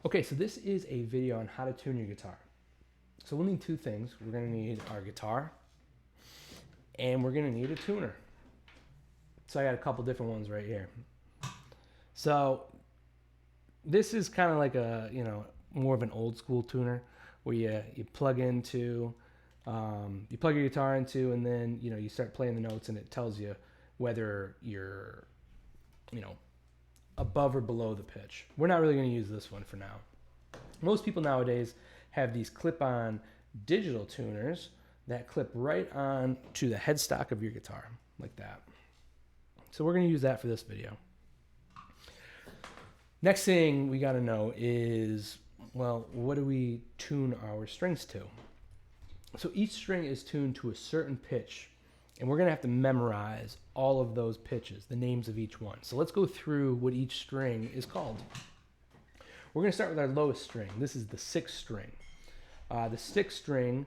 Okay, so this is a video on how to tune your guitar. So we'll need two things. We're gonna need our guitar and we're gonna need a tuner. So I got a couple different ones right here. So this is kind of like a, more of an old school tuner where you plug into, you plug your guitar into, and then, you start playing the notes and it tells you whether you're, above or below the pitch. We're not really going to use this one for now. Most people nowadays have these clip-on digital tuners that clip right on to the headstock of your guitar, like that. So we're going to use that for this video. Next thing we got to know is, well, what do we tune our strings to? So each string is tuned to a certain pitch, and we're going to have to memorize all of those pitches, the names of each one. So let's go through what each string is called. We're going to start with our lowest string. This is the sixth string. The sixth string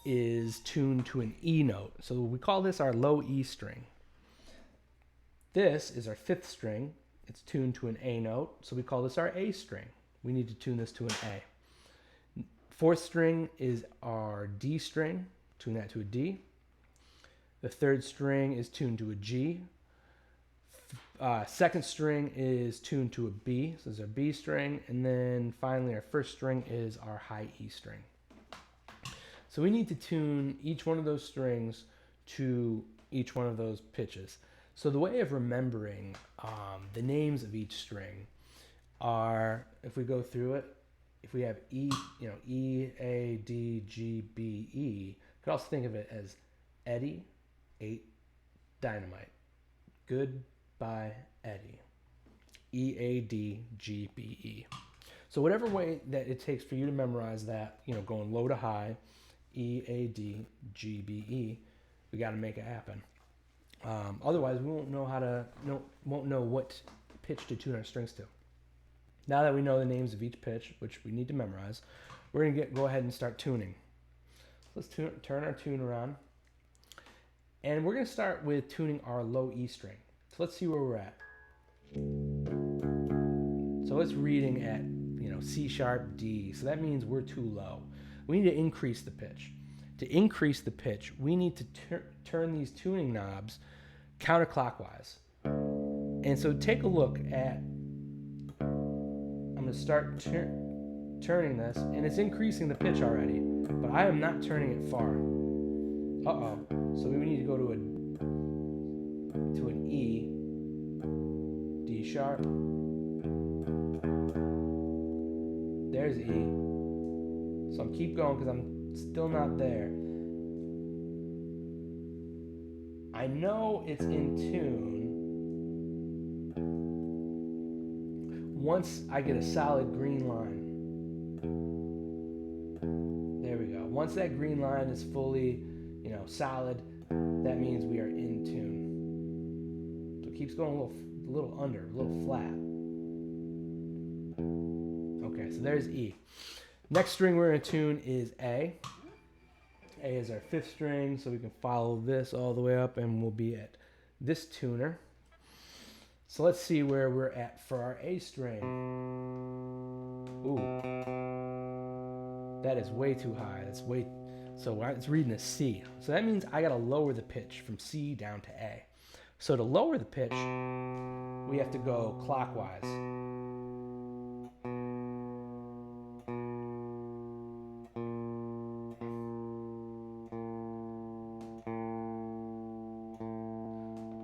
is tuned to an E note. So we call this our low E string. This is our fifth string. It's tuned to an A note. So we call this our A string. We need to tune this to an A. Fourth string is our D string. Tune that to a D. The third string is tuned to a G. Second string is tuned to a B. So this is our B string. And then finally, our first string is our high E string. So we need to tune each one of those strings to each one of those pitches. So the way of remembering the names of each string are, if we go through it, if we have E, E, A, D, G, B, E, you could also think of it as Eddie, 8, Dynamite. Goodbye, Eddie. E, A, D, G, B, E. So whatever way that it takes for you to memorize that, going low to high, E, A, D, G, B, E, we got to make it happen. Otherwise, we won't know what pitch to tune our strings to. Now that we know the names of each pitch, which we need to memorize, we're going to go ahead and start tuning. Let's turn our tuner on. And we're going to start with tuning our low E string. So let's see where we're at. So it's reading at, C sharp, D. So that means we're too low. We need to increase the pitch. To increase the pitch, we need to turn these tuning knobs counterclockwise. And so take a look at, I'm going to start turning this, and it's increasing the pitch already, but I am not turning it far. Uh-oh. So we need to go to an E, D sharp. There's E. So I'm keep going because I'm still not there. I know it's in tune once I get a solid green line. There we go. Once that green line is fully, solid, that means we are in tune. So it keeps going a little under, a little flat. Okay, so there's E. Next string we're going to tune is A. A is our fifth string, so we can follow this all the way up and we'll be at this tuner. So let's see where we're at for our A string. Ooh. That is way too high. So it's reading a C. So that means I got to lower the pitch from C down to A. So to lower the pitch, we have to go clockwise.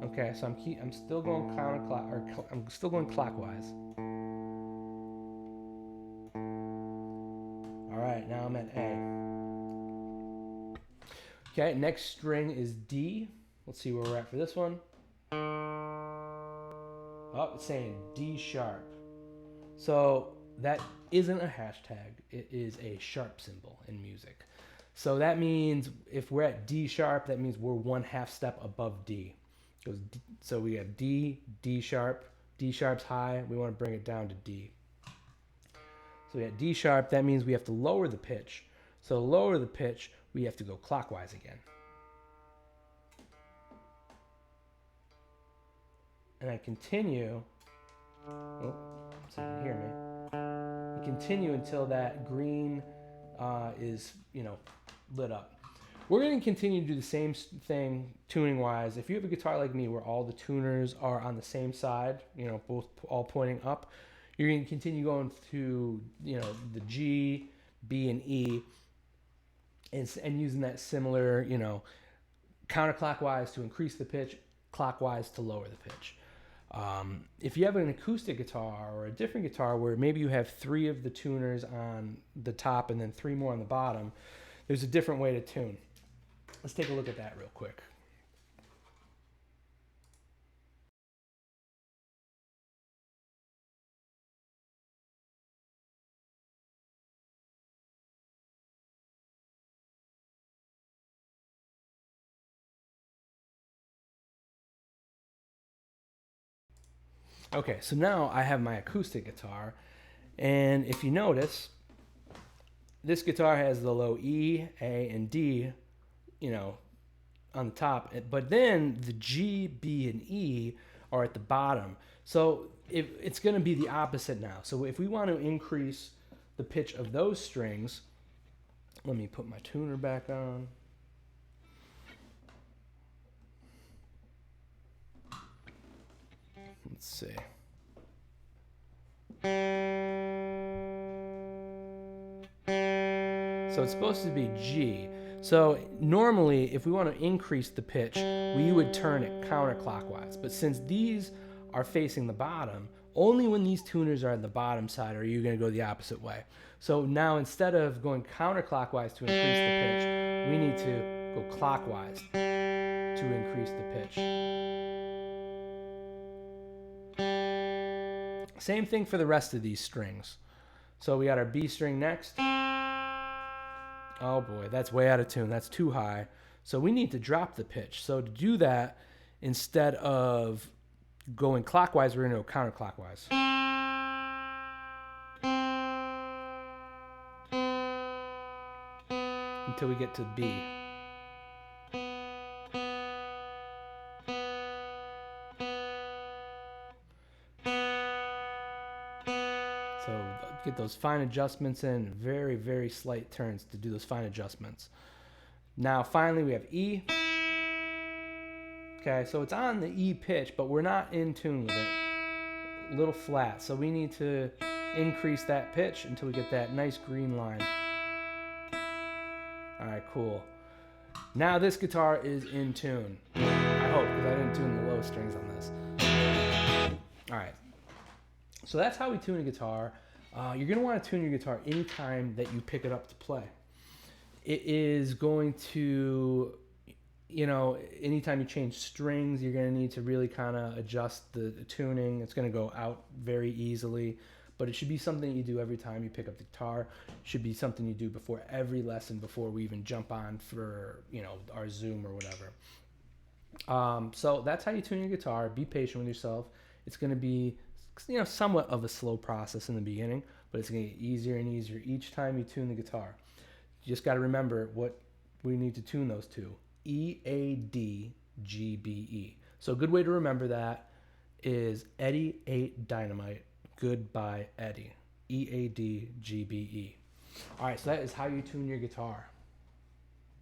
Okay, so I'm still going I'm still going clockwise. All right, now I'm at A. Okay, next string is D. Let's see where we're at for this one. Oh, it's saying D sharp. So that isn't a hashtag. It is a sharp symbol in music. So that means if we're at D sharp, that means we're 1/2 step above D. So we have D, D sharp. D sharp's high. We want to bring it down to D. So we have D sharp. That means we have to lower the pitch. So to lower the pitch, we have to go clockwise again. And I continue. Oh, so you can hear me. continue until that green is, lit up. We're going to continue to do the same thing tuning wise. If you have a guitar like me where all the tuners are on the same side, both all pointing up, you're going to continue going to, the G, B, and E, and using that similar, counterclockwise to increase the pitch, clockwise to lower the pitch. If you have an acoustic guitar or a different guitar where maybe you have 3 of the tuners on the top and then 3 more on the bottom, there's a different way to tune. Let's take a look at that real quick. Okay, so now I have my acoustic guitar, and if you notice, this guitar has the low E, A, and D, on the top, but then the G, B, and E are at the bottom. So it's going to be the opposite now. So if we want to increase the pitch of those strings, let me put my tuner back on. Let's see. So it's supposed to be G. So normally, if we want to increase the pitch, we would turn it counterclockwise. But since these are facing the bottom, only when these tuners are on the bottom side are you going to go the opposite way. So now instead of going counterclockwise to increase the pitch, we need to go clockwise to increase the pitch. Same thing for the rest of these strings. So we got our B string next. Oh boy, that's way out of tune. That's too high. So we need to drop the pitch. So to do that, instead of going clockwise, we're going to go counterclockwise. Until we get to B. So get those fine adjustments in, very, very slight turns to do those fine adjustments. Now finally we have E. Okay, so it's on the E pitch, but we're not in tune with it. A little flat, so we need to increase that pitch until we get that nice green line. All right, cool. Now this guitar is in tune. I hope, because I didn't tune the low strings on this. All right. So that's how we tune a guitar. You're going to want to tune your guitar anytime that you pick it up to play. It is going to, anytime you change strings, you're going to need to really kind of adjust the tuning. It's going to go out very easily, but it should be something you do every time you pick up the guitar. It should be something you do before every lesson, before we even jump on for, our Zoom or whatever. So that's how you tune your guitar. Be patient with yourself. It's going to be somewhat of a slow process in the beginning, but it's going to get easier and easier each time you tune the guitar. You just got to remember what we need to tune those to. E, A, D, G, B, E. So a good way to remember that is Eddie ate dynamite, goodbye Eddie. E, A, D, G, B, E. All right, so that is how you tune your guitar.